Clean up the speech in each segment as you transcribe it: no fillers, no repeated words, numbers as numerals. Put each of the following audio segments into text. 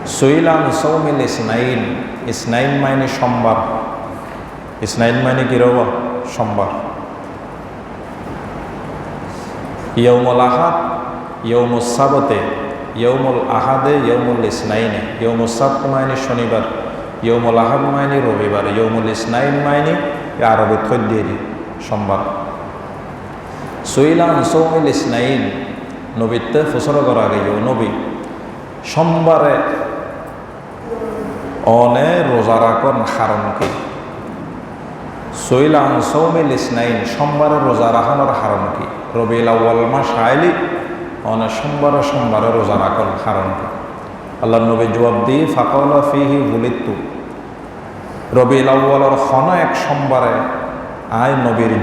সুইলাম সৌমিল ইসনাইন, ইসনাইন মাইনে সোমবার, ইসনাইন মাইনে কি রব? সোমবার। ইয়ৌমুল আহাদ, ইয়ৌমুস সাবতে, ইয়ৌমুল আহাদে, ইয়ৌমুল ইসনাইনে। ইয়ৌমুস সাবত মাইনে শনিবার, ইয়ৌমুল আহাদ মাইনে রবিবার, ইয়ৌমুল ইসনাইন মাইনে আরবে থদ্যেরি সোমবার। সুইলাম সৌমিল ইসনাইন, নবীতে ফসর করার ইউ নবী সোমবারে অনে রোজা রাখন কারণ কি? সুইলাম সৌমিল ইসনাইন, সোমবারে রোজা রাখানোর কারণ কি? রবিউল আউয়াল মাস আইলি অনে সোমবারে সোমবারে রোজা রাখন কারণ কি? আল্লাহ নবী জবাব দিয়ে ফাকালা ফিহি বুলিতু, রবিউল আউয়ালের খন এক সোমবারে আয় নবীর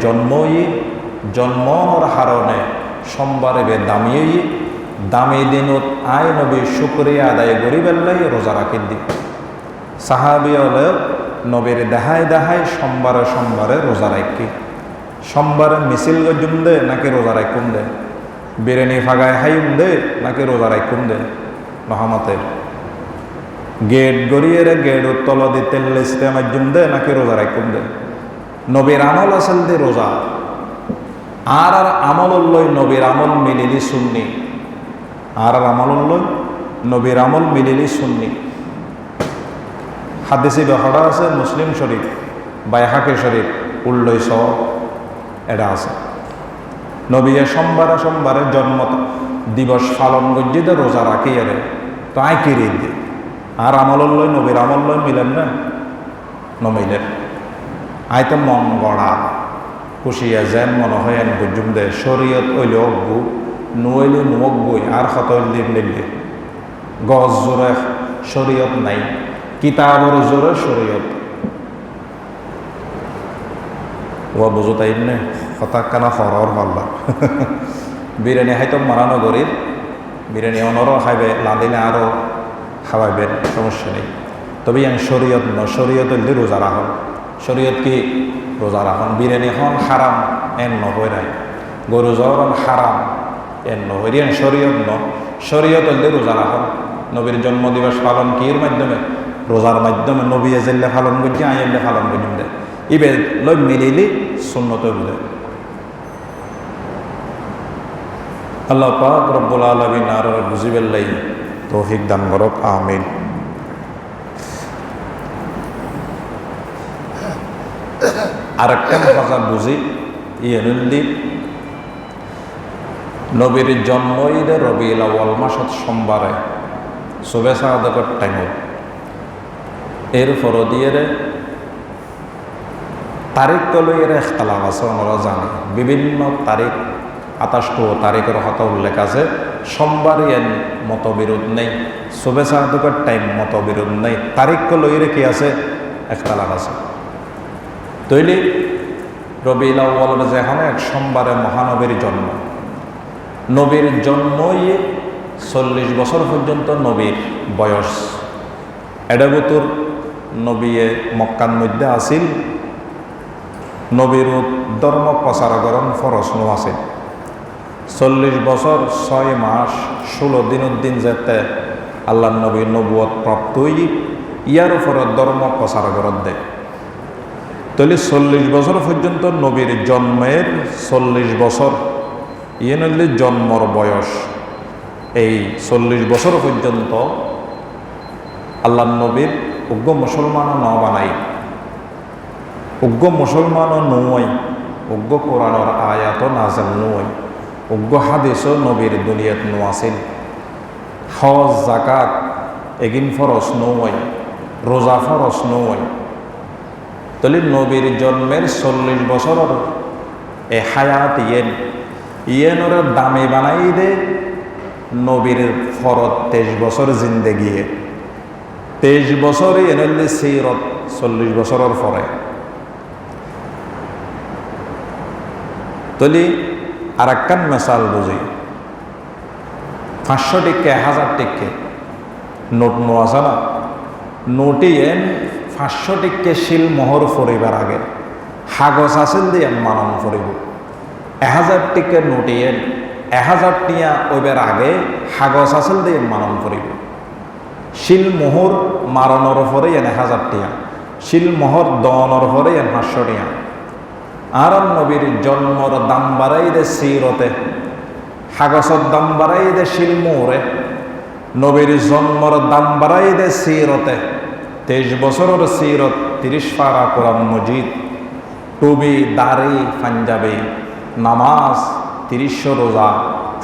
জন্মর হারণে সোমবারে বে দামিয়ে দামি দিনত আয় নবীর শুকরিয়া আদায় করি বেল্লাই রোজা রাখির দিন। সাহাবি হলে নবীর দেহায় দেহায় সোমবারে সোমবারে রোজা রাখি। সোমবারে মিছিল গজুম দে নাকি রোজা রাখুম দে? বিরিয়ানি ফাগায় হাইম দে নাকি রোজা রাখুম দে? নহমতে গেট গড়িয়ে গেট তল দি তেল ইস্তেমাজুম দে নাকি রোজা রাখুম দে? নবীর আমল আসল দে রোজা, আর আমল লই নবীর আমল মিলিলি সুন্নি, আর আমল লই নবীর আমল মিলিলি সুন্নি। হাদিসে বেহরা আছে মুসলিম শরীফ, বাইহাকে শরীফ, উল্লই সহ এটা আছে। নবী সোমবারে সোমবারে জন্ম দিবস পালন গজ্জিতে রোজা রাখি আরে তো আয় কিরি দি, আর আমল লই নবীর আমল লই মিলেন না, নমিলেন। আয় তো মন গড়া খুশিয়া যেন মনে হয় এন বুঝুম দে শরীয়ত ওইলে অজ্ঞু নইলে নুয়জ্ঞই আর হত লিখলে গজ জোরে শরীয়ত নাই, কিতাবর জোরে শরীয়ত। ও বুঝো তাই নে কথা কানা হরর পাল্লা বিরিয়ানি হয়তো মারানো গরিব, বিরিয়ানি অনরও খাইবে, লাদিলে আরও খাওয়াইবেন, সমস্যা নেই। তবে ইয়াং শরীয়ত শরীয়ত হইলে রোজা রাখুন। শরীয়ত কি? রোজা রাখুন। বিরিয়ানি হন হারাম এন নহই নাই, গরু জহরন হারাম এন নহই, ইয়াং শরীয়ত শরীয়ত হইলে রোজা রাখুন। নবীর জন্মদিবস পালন কির মাধ্যমে? রোজার মাধ্যমে। নবী এজেল্লে পালন করছি, আইলে পালন করিম দে, ইবে লই মিলিলি সুন্নত বুঝে। আল্লাহ পাক রব্বুল আলামিন আর বুঝিবেল্লাই তৌফিক দান করক, আমিন। আরেকটা কথা বুঝি ইয়েনুল্লি নবীর জন্ম ঈদে রবিউল আউয়াল মাসত সোমবারে শুভে সাহাদতের টাইমত এর ফরদিয়ে তারিখ লইয়ের এখতালাফ আছে, আমরা জানি বিভিন্ন তারিখ 28 তারিখের কথা উল্লেখ আছে। সোমবারই এর মতবিরোধ নেই, শুভে সাহাদতের টাইম মতবিরোধ নেই, তারিখ লইয়ের কি আছে? এখতালাফ আছে। তৈলি রবিউল আউয়ালের যেখানে এক সোমবারে মহানবীর জন্ম, নবীর জন্মই 40 বছর পর্যন্ত নবীর বয়স। এডাবতুর নবীয়ে মক্কার মধ্যে আসিল, নবীর ধর্ম প্রচারকরণ ফরজ নো আছে। 40 বছর 6 মাস 16 দিন যেতে আল্লাহ নবীর নবুয়ত প্রাপ্ত ইয়ার উপরে ধর্ম প্রচারকরণ দেয়। তাহলে 40 বছর পর্যন্ত নবীর জন্মের 40 বছর ইয়ে নইলে জন্মর বয়স, এই 40 বছর পর্যন্ত আল্লাহ নবীর উগ্র মুসলমানও ন বানাই, উগ্র মুসলমানও নয়, উগ্র কোরআনের আয়াত নাজেল নয়, উগ্র হাদিসও নবীর দুনিয়াত নো আছিল। হজ জাকাত এগিন ফরজ নয়, রোজা ফরজ নয়। তাহলে নবীর জন্মের 40 বছরের এ হায়াত ইয়েনর দামে বানাই দে নবীর ফরত 23 বছর জিন্দেগিয়ে, 23 বছরই এনেলে সিরত 40 বছরের পরে। তলি আর একখান মেসাল বুঝি, 500 টিকে 1000 টিকে নোট নো আছে না, নোটি এন 500 টিকে শিল মোহর ফরিবার আগে কাগজ আছিল দিয়ে মানন ফরিব। 1000 টিকে নোটি এন 1000 টিয়া ওইবার আগে কাগজ আছিল দিয়ে মানন ফরিব। শিল মোহর মারণর পরে এনে 1000 টিয়া, শিল মোহর দনের পরে এনে 500 টিয়া। আর নবীর জন্মর দাম বাড়াই দে সিরতে, হাগসর দাম বাড়াই দে শিল মোহরে, নবীর জন্মর দাম বাড়াই দে সিরতে। 23 বছরের সিরত, 30 পারা কোরআন মজিদ, টুবি দাড়ি পাঞ্জাবি, নামাজ, 30 রোজা,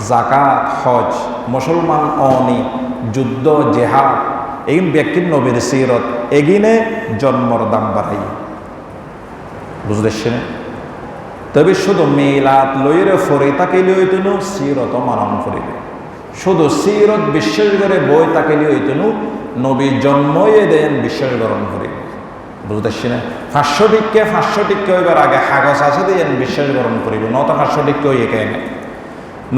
জাকাত, হজ, মুসলমান অনি, যুদ্ধ, জেহাদ, এই ব্যক্তির নবীর সিরত এগিনে জন্মর দাম বাড়াই। বুঝতেছেন? তবে শুধু মিলাদ লইরে ফরে তাকে লইতনু সিরত মানন করিবে। শুধু সিরত বিশ্বাস করে বই তাকে লইতনু নবী জন্ময়ে দেন বিশ্বাস গ্রহণ করিবে। বুঝতেছেন? 500 টিক্কে হইবার আগে হাগস আছে দেন বিশ্বাস গ্রহণ করিবে, নত 500 টিক্কে হইয়ে কেন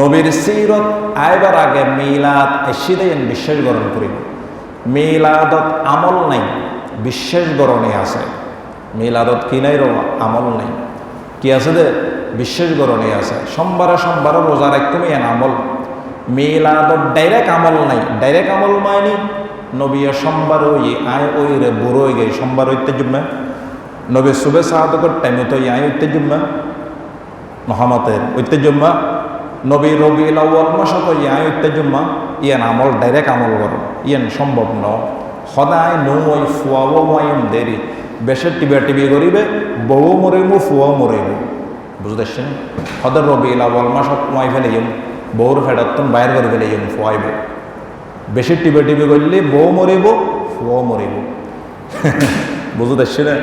নবীর সিরত আইবার আগে মিলাদ এসে দেন বিশ্বাস গ্রহণ করিবে। মিলাদত আমল নাই, বিশ্বাস গ্রহণে আছে। মিলাদত কি নাই? আমল নাই। কি আছে দে? বিশ্বাস গ্রহণে আছে। সোমবারে রোজা রাখতে এন আমল। মিলাদত ডাইরেক্ট আমল নাই। ডাইরেক্ট আমল মায়নি নবী সোমবার ওই আয় ওই রে বুড়ো হয়ে গেই সোমবার হইতে জুম্মা, নবী সুবে সাহাদকের টাইমে তো আয় হইতে জুম্মা, মহামতের হইতে জুম্মা, নবী রবিউল আউয়াল মাসে তো আয় হইতে জুম্মা। ইয়ান আমল ডাইরেক্ট আমল করো ইয়ান সম্ভব ন। সদায় নই ফুয়াও মাইম দেরি বেশে টিবি করিবে, বউ মরিব ফুয়াও মরিব। বুঝতেছেন? সদায় রবিউল আউয়াল মাসত মাই ফেলে বউর ফেডাতন বাইর করে ফেলে ফুয়াইব। বেশি টিবি করলে বউ মরিব ফুয়াও মরিব। বুঝতেছি না?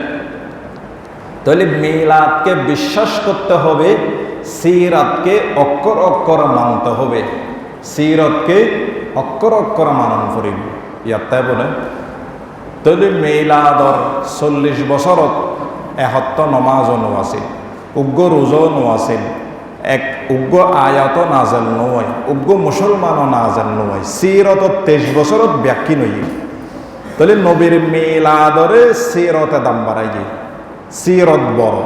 তাহলে মিলাদকে বিশ্বাস করতে হবে, সিরাতকে অক্ষর অক্ষর মানতে হবে। সিরতকে অক্ষর অক্ষর মানন করিব। ইয়াত্তাই বলে তাহলে মিলাদর 40 বছরত 71 নমাজও আছে, উগ্র রোজাও আছে, এক উগ্র আয়াত নাজেল নয়, উগ্র মুসলমানও নাজেল নয়। সিরত 23 বছরত ব্যাখ্যা নই। তাহলে নবীর মিলাদরে সিরতে দাম বাড়াই যায়। সিরত বড়।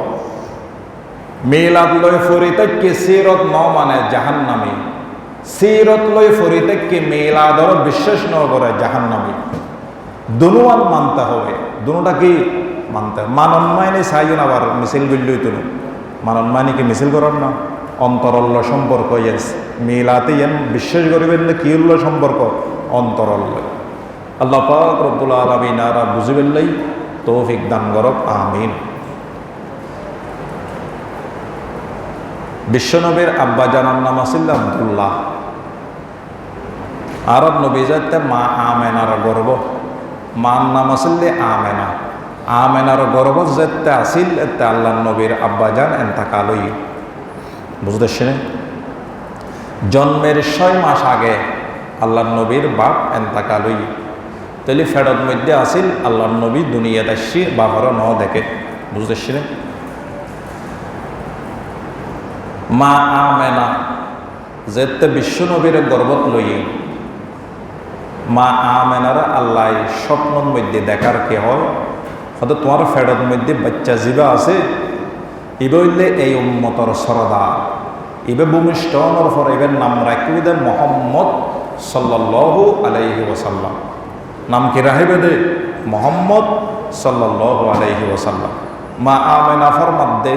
মিলাদ লয় ফরিতে সিরত ন মানে জাহান্নামী। সিরত লয় ফরিতে মিলাদর বিশ্বাস ন করে জাহান্নামী। দুনুয়ান মানতে হবে। দুটা কি মানতে হবে? মানন মাইনে চাইজন আবার মিছিল করলেই তো মানন মাইনে কি মিছিল করার না? অন্তরল্য সম্পর্ক ইয়েস মিলাতে ইয়েন বিশ্বাস করিবেন না কি হল সম্পর্ক? অন্তরল্য। আল্লাহ পাক রব্বুল আলামিন আরা বুঝিবেন তৌফিক দান করক। আমিন। বিশ্বনবীর আব্বা জানার নাম আছিল আব্দুল্লাহ। আরব নবী যাতে মা আমেনার গর্ব, মার নাম আছিল আমেনা। আমেনার গর্ব যেতে আসিল এতে আল্লাহ নবীর আব্বা জান এন্তাকালই। বুঝতেছেন? জন্মের 6 মাস আগে আল্লাহ নবীর বাপ এন্তাকালই। তাহলে ফেরত মধ্যে আসিল আল্লাহ নবী দুনিয়াতে আসি বাবার ন দেখে। বুঝতেছেন? মা আমেনা যেতে বিশ্ব নবীর গর্বত লই, মা আমেনার আল্লাহ স্বপ্নের মধ্যে দেখার কে হয় হয়তো তোমার ফেরত মধ্যে বাচ্চা জীবা আছে, ইবে হইলে এই উম্মতর সরদার, ইবে ভূমিষ্ঠ হওয়ার পর এবার নাম রাখি দে মোহাম্মদ সাল্লাল্লাহু আলাইহি ওয়াসাল্লাম। নাম কি রাখিবে দে? মোহাম্মদ সাল্লাল্লাহু আলাইহি ওয়াসাল্লাম। মা আমেনা ফরমাদ্দে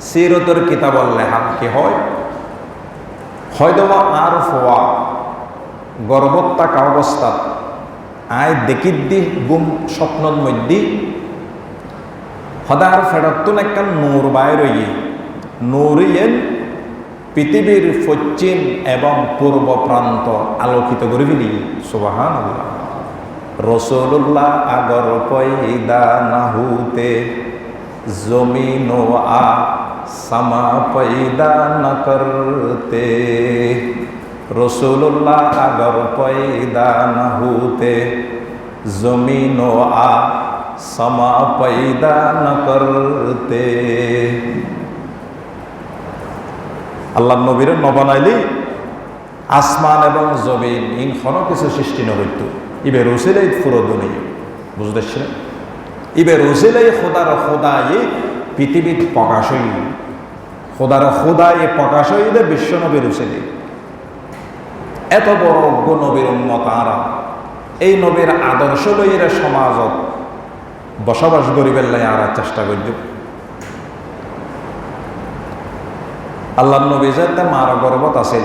সিরতের কিতাবল লেখা কি হয় হয়তো আর ফোয়া গর্বত থাকা অবস্থাত আয় দেখির দি গুম স্বপ্নের মধ্যে সদার ফেরতুন একটা নূর বাইর হইয়ে নূরিয়েন পৃথিবীর পশ্চিম এবং পূর্ব প্রান্ত আলোকিত করে ফেলি। সুবহানাল্লাহ। রসুল্লাহ আগর পয়দা না হুতে জমিন আ সামা পয়দা না করতে। রসুল্লাহ আগর পয়দা না হুতে জমিন আ সমা পয়দা না করতে। আল্লাহ নবীর নবানাইলি আসমান এবং জমিন ইনখনো কিছু সৃষ্টি নহইত। ইবে রসিলাই পুরো দুনিয়া। বুঝতেছেন? ইবে রসিলাই খোদার খোদাই পৃথিবীর প্রকাশ হইল। খোদার খোদাই প্রকাশ হইলে বিশ্ব নবীর রসিলাই। এত বড় অজ্ঞ নবীর উম্মত আরা এই নবীর আদর্শ লইয়ের সমাজত বসবাস করিবেন লাই আর চেষ্টা করব। আল্লাহ নবী যে মার গর্বত আছে,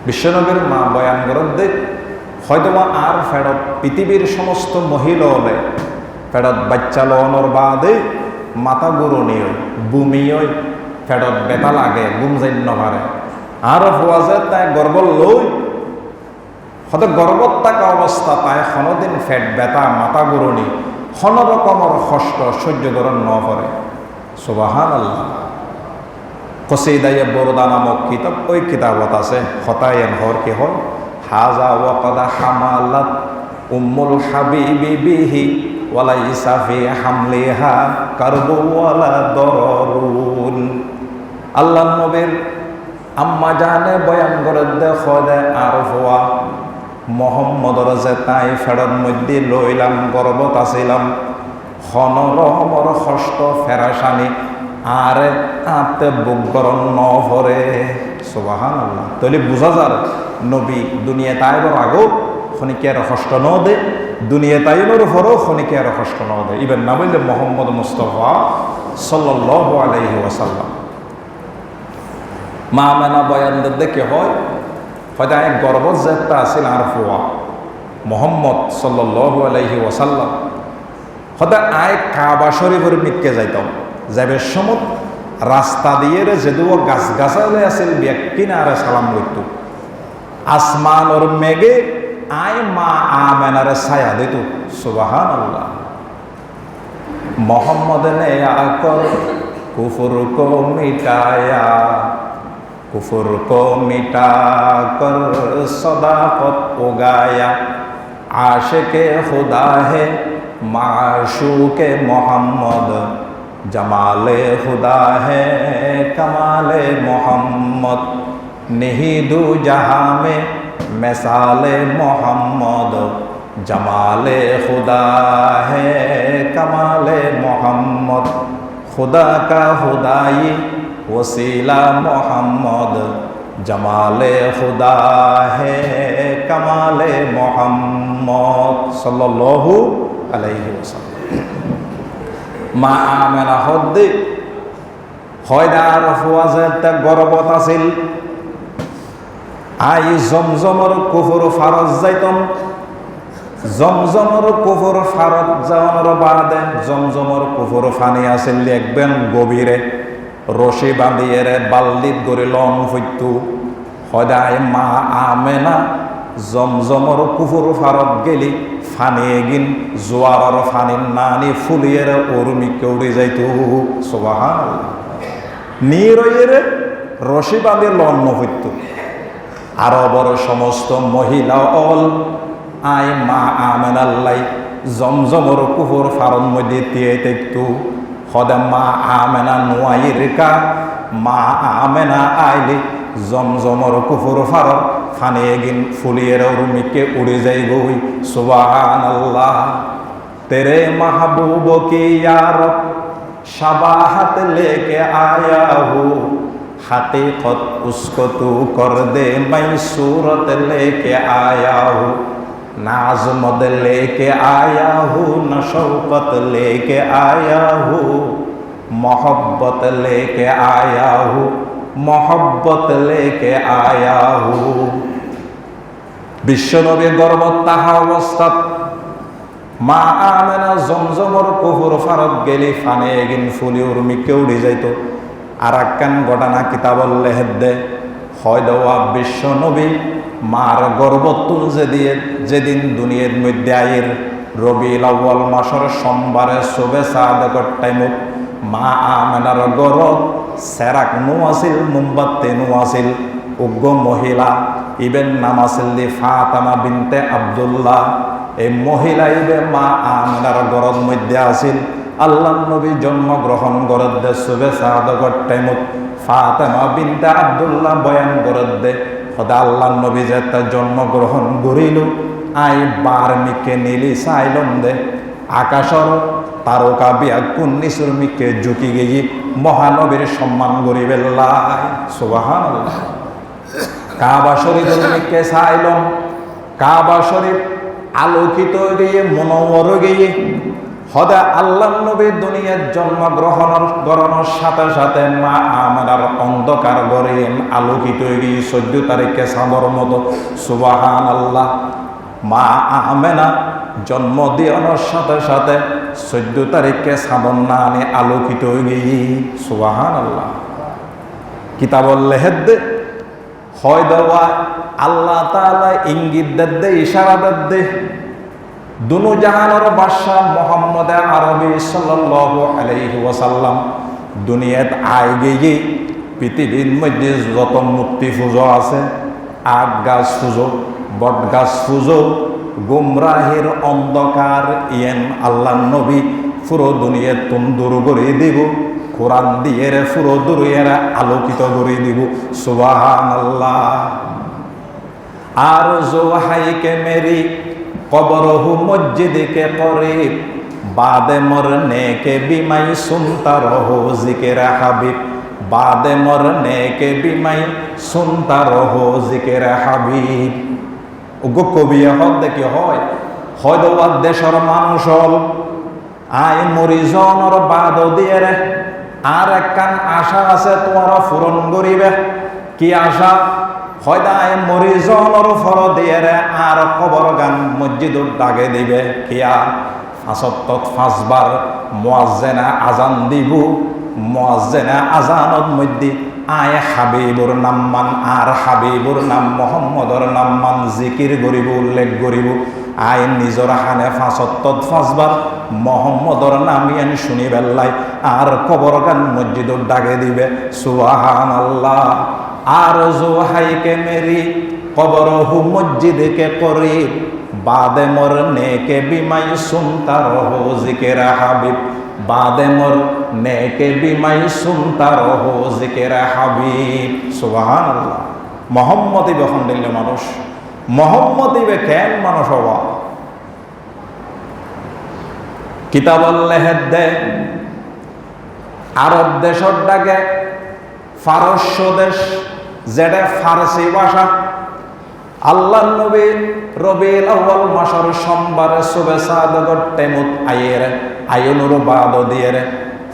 বিশ্বনবীর মা বয়ান গরত দে হয়তোবা আর ফেরত পৃথিবীর সমস্ত মহিলা হলে ফেরত বাচ্চা লওয়ানোর বাদে মাথা গুরুনি হয়, বুমি হয়, ফেরত বেতা লাগে, গুম যাই নভারে আর হওয়া যায় তাই গর্ব লই হয়তো গর্বত থাকা অবস্থা তাই হনদিন ফেট বেতা মাথা গুরুনি হন রকমের কষ্ট সহ্য করেন ন করে। সুবহানাল্লাহ। কসিদায়ে বরদা নামক কিতাব, ওই কিতাবত আছে হতায়েন হর কি হয় হাজা ওয়াকাদা হামালাত উম্মুল হাবিবি বিহি ওয়ালাইসা ফি হামলিহা কারবু ওয়ালা দররুন। আল্লাহ নবীর আম্মা জানে বয়ান করে দেখে আর হওয়া মোহাম্মদর যে তাই ফেরত মধ্যে লইলাম গর্বত আছিলাম হনরহমর কষ্ট ফেরাসানি আরে আতে বুক গরম ন ভরে। সুবহানাল্লাহ। তাহলে বুঝা যার নবী দুনিয়া তাইবর আগো খনিকে আর কষ্ট ন দে, দুনিয়া তাইবর ভরও খনিকে আর কষ্ট ন দে। ইবেন না বললে মোহাম্মদ মুস্তাফা সাল্লাল্লাহু আলাইহি ওয়াসাল্লাম। মা মেনা বয়ান দেখে হয় হয়তো এক গর্বত যেটা আছিল আর হওয়া মোহাম্মদ সাল্লাল্লাহু আলাইহি ওয়াসাল্লাম হয়তো আয় কাবা শরীফের মিটকে যাইতাম যাবে সমত রাস্তা দিয়ে যদিও গাছ গাছালে আছিল ব্যক্তি না আরে সালাম করত আসমান ওর মেঘে আয় মা আমেনারে ছায়া দিত। সুবহানাল্লাহ। মোহাম্মদ নে আকর কুফর কো মিটায়া कुफर को मिटा कर सदाकत उगाया आशिके खुदा है माशूके मोहम्मद जमाले खुदा है कमाले मोहम्मद नहीं दू जहाँ में मिसाले मोहम्मद जमाले खुदा है कमाले मोहम्मद खुदा का खुदाई वसीला मोहम्मद जमाले खुदा है कमाले मोहम्मद सल्लल्लाहु अलैहि वसल्लम। মা আমেনা হদ্দে হয়দার ফুয়াজেতে গর্বত আছিল আই জমজমর কুফুর ফারজ যাইতম জমজমর কুফুর ফারজ যাওয়ার বাদে জমজমর কুফুর ফানি আছিল একবেন গভীরে রশি বাঁধিয়ে বাল্লিত গড়ে লন হইতু সদায় মা আমেনা জমজমর কুফুর ফারত গেলি ফানিয়ে গিন জোয়ারর ফানির নানি ফুলিয়ে উর্মিকে উড়ে যাইতু। সুবহানাল্লাহ। নিরয়ের রশি বাঁধে লন হইতু আরবর সমস্ত মহিলা অল আয় মা আমেনাল্লাই জমজমর কুফুর ফারত মধ্যে দিয়ে দেখতু হদে মা আমেনা নোয়াইরিকা মা আমেনা আইলি জমজমর কুফুর ফারত ফানিয়ে গিন ফুলিয়ের উর্মিকে উড়ে যাই গই। সুবহানাল্লাহ। তেরে महबूब की यारब शबाहत लेके आया हूँ हकीकत उसको तू कर दे मैं सूरत लेके आया हूँ नाज़मद लेके आया हूँ न शौकत लेके आया हूँ मोहब्बत लेके आया हूँ मोहब्बत लेके आया हूँ। বিশ্বনবী গর্বত তাহা অবস্থাত মা আমেনা জমজমর কুফুর ফারত গেলি ফানে এগিন ফুলি উর্মিকে উড়ে যাইত। আর একখান ঘটনা কিতাবল লেহেদে হয় দেওয়া বিশ্বনবী মার গর্বতুল যেদিন দুনিয়ার মধ্যে আইর রবিউল আউয়াল মাসের সোমবারে সুবে সাদেকর টাইমত মা আমেনার গরত সেরাক নু আছিল মোমবাতি নু আছিল উগ্র মহিলা ইবেন নাম আছিল দি ফাতেমা বিনতে আব্দুল্লাহ। এই মহিলা ইবে মা আমেনার গরত মধ্যে আছিল। আল্লাহ নবী জন্মগ্রহণ গরত দে সুবে সাদেকর টাইমত ফাতেমা বিনতে আব্দুল্লাহ বয়ান গরত দে সদা আল্লাহ নবী যে তার জন্মগ্রহণ করিল আই বার্মিকে নীলি চাইলম দে আকাশর তারকা বিয়া কুন্নিসুর মিকে ঝুঁকি গিয়ে মহানবীর সম্মান করি বেল্লাই। সুবহানাল্লাহ। কাবা শরীফের মিকে চাইলম কাবা শরীফ আলোকিত গিয়ে মনোবর গিয়ে হদা আল্লাহ নবী দুনিয়ার জন্মগ্রহণের সাথে সাথে মা আমেনার অন্ধকার গড়ে আলোকিত গিয়ে 14 তারিখে সাদর মতো সুবহানাল্লাহ। মা আমেনা জন্ম দেওয়ানোর সাথে সাথে 14 তারিখে সাদর না আনে আলোকিত গিয়ে সুবহানাল্লাহ। কিতাবল লেহেদ হয় দেওয়া আল্লাহ তাআলা ইঙ্গিত দে ইশারা দে দুনো জাহানের বাদশা মুহাম্মদ আরবি সাল্লাল্লাহু আলাইহি ওয়াসাল্লাম দুনিয়াত আয় গিয়ে পৃথিবীর মধ্যে যত মূর্তি পুজো আছে, আগ গাছ পুজো, বট গাছ পুজো, গুমরাহের অন্ধকার ইয়েন আল্লাহ নবী পুরো দুনিয়া তুন্দুর করে দিব, কোরআন দিয়ে পুরো দুনিয়ারা আলোকিত করে দিব সুবহানাল্লাহ। আর জো হাইকে মেরি কবরহু মসজিদ কে করিব বাদে মরনে কে বিমাই সুনতা রহো জিকির হাবিব বাদে মরনে কে বিমাই সুনতা রহো জিকির হাবিব। ওগো কবি হদ দেখি হয় হয়তো দেশের মানুষ হল আই মরিজনের বাদ দিয়ে রে আর একখান আশা আছে তোমার পূরণ করিবে। কি আশা? হয়তো আই মরিজনের ফল দিয়ে রে আর কবর গান মসজিদত ডাকে দিবে। কিয়া ৫বার মুয়াজ্জিনা আজান দিব, মুয়াজ্জিনা আজানত মধ্যে আয় হাবিবুর নাম মান আর হাবিবুর নাম মোহাম্মদর নাম মান জিকির করিব, উল্লেখ করিব। আয় নিজর হানে ৫বার মোহাম্মদর নাম ইয়ান শুনি বেল্লাই আর কবর গান মসজিদত ডাকে দিবে সুবহানাল্লাহ। আর জো হাইকে মেরি কবরহু মসজিদ কে করিব বাদে মরনে কে বিমাই সুনতা রহো জিকির হাবিব বাদে মরনে কে বিমাই সুনতা রহো জিকির হাবিব সুবহানাল্লাহ। মোহাম্মদ ইবে খন্ডিল্লে মানুষ, মোহাম্মদ ইবে কেন মানুষ হওয়া? কিতাবল লেহেদ দে আরব দেশর ডাকে ফারস্য দেশ যেটা ফারসি ভাষা। আল্লাহ নবী রবিউল আউয়াল মাসের সোমবারে সুবে সাদগর টেমুত আয়ের আয়নুর বাদ দিয়ে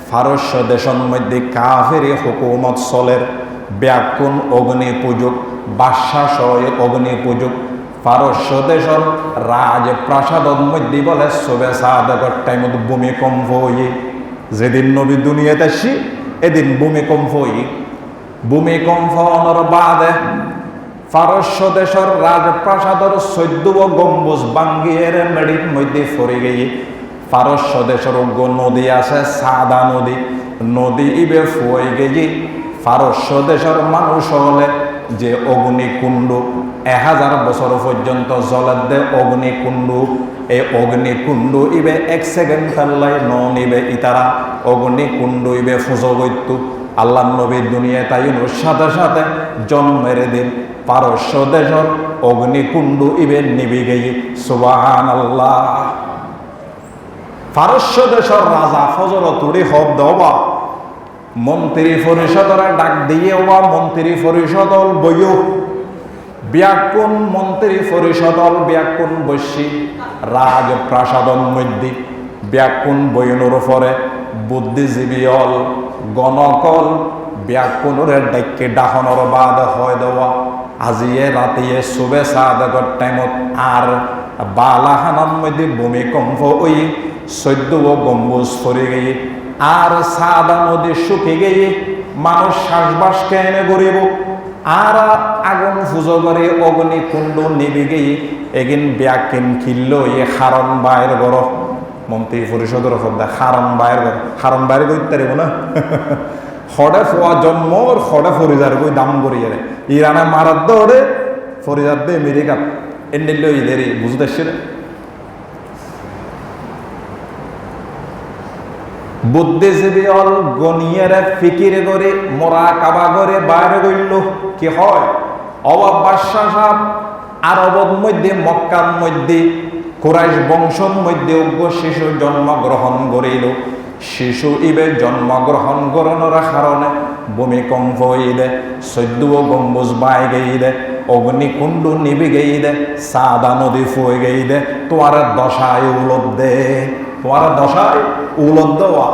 ফারস্য দেশের মধ্যে কাফেরি হুকুমত চলের ব্যাকুণ অগ্নি পূজক বাদশা সহ অগ্নি পূজক। ফারস্য দেশের রাজপ্রাসাদের মধ্যে বলে সুবে সাদগর টাইমত ভূমিকম্প হয়ে যেদিন নবী দুনিয়াতে আসি এদিন ভূমিকম্প হয়ে ভূমিকম্পর বাদে ফারস্য দেশের রাজপ্রাসাদের 14 গম্বুজ ভাঙ্গিয়ে মেডির মধ্যে পড়ে গিয়ে ফারস্য দেশের নদী আছে সাদা নদী, নদী ইবে ফুয়ে গিয়ে ফারস্য দেশের মানুষ হলে যে অগ্নিকুণ্ড 1000 বছর পর্যন্ত জলের দে অগ্নিকুণ্ড, এই অগ্নিকুণ্ড ইবে 1 সেকেন্ড ফেললাই নিবে ইতারা অগ্নিকুণ্ড ইবে ফুজো গইতু। আল্লাহ নবী দুনিয়ায় তাই সাথে সাথে জন্মের দিন পারস্য দেশের অগ্নিকুণ্ড ইবে নিবি গিয়ে সুবহানাল্লাহ। পারস্য দেশের রাজা ফজর তুড়ি হব দেওয়া মন্ত্রী পরিষদের ডাক দিয়ে ওয়া মন্ত্রী পরিষদল বইও ব্যাকুণ মন্ত্রী পরিষদল ব্যাকুণ বসি রাজপ্রাসাদন মধ্যে ব্যাকুণ বইনুর পরে বুদ্ধিজীবী অল গণকল ব্যাকুণের ডাইকে ডাহনের বাদ হয় দেওয়া আজিয়ে রাতিয়ে সুবে সাদগর টাইমত আর বালাহানার মধ্যে ভূমিকম্প ওই 14 গম্বুজ পড়ে গিয়ে আর সাদা নদী শুকে গিয়ে মানুষ শ্বাসবাস কেনে গরিব আর আগুন ফুজো করে অগ্নিকুণ্ড নিবে গিয়ে এগিন ব্যাকিন খিল্ল এ হারণ বাইর গর মন্ত্রী পরিষদের ফদ্দা হারণ বাইর গর হারণ বাইর করতে পারিব না হড়ে ফোয়া জন্মর হড়ে ফরিজার গই দাম করিয়ে ইরানে মারার দৌড়ে ফরিজার দে আমেরিকা এন্ডিল ইদের বুঝতে আসছে বুদ্ধিজীবী অল গনিয়েরে ফিকির করে মোরা কাবা করে বাইরে গইল কি হয় অবাব বাদশাহ সাহেব আরবর মধ্যে মক্কার মধ্যে কুরাইশ বংশর মধ্যে উগ্র শিশু জন্মগ্রহণ করিল। শিশু ইবে জন্মগ্রহণ করানোর কারণে ভূমিকম্প হইলে 14 গম্বুজ বাই গইলে অগ্নিকুণ্ড নিবি গেই দে, সাদা নদী ফুয়ে গেই দে, তোমার দশায় উলত দে, তোমার দশায় উলত দেওয়া।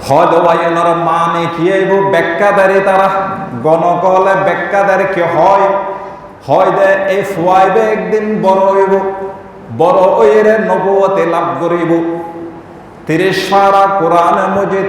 হয় দেওয়াই ওনার মানে কি আইব ব্যাখ্যাদারি তারা গণকলে ব্যাখ্যাদারি কি হয়, হয় দে এই ফুয়াইবে একদিন বড় হইব, বড় হইরে নবুয়তে লাভ করিব, 30 পারা কোরআন মজিদ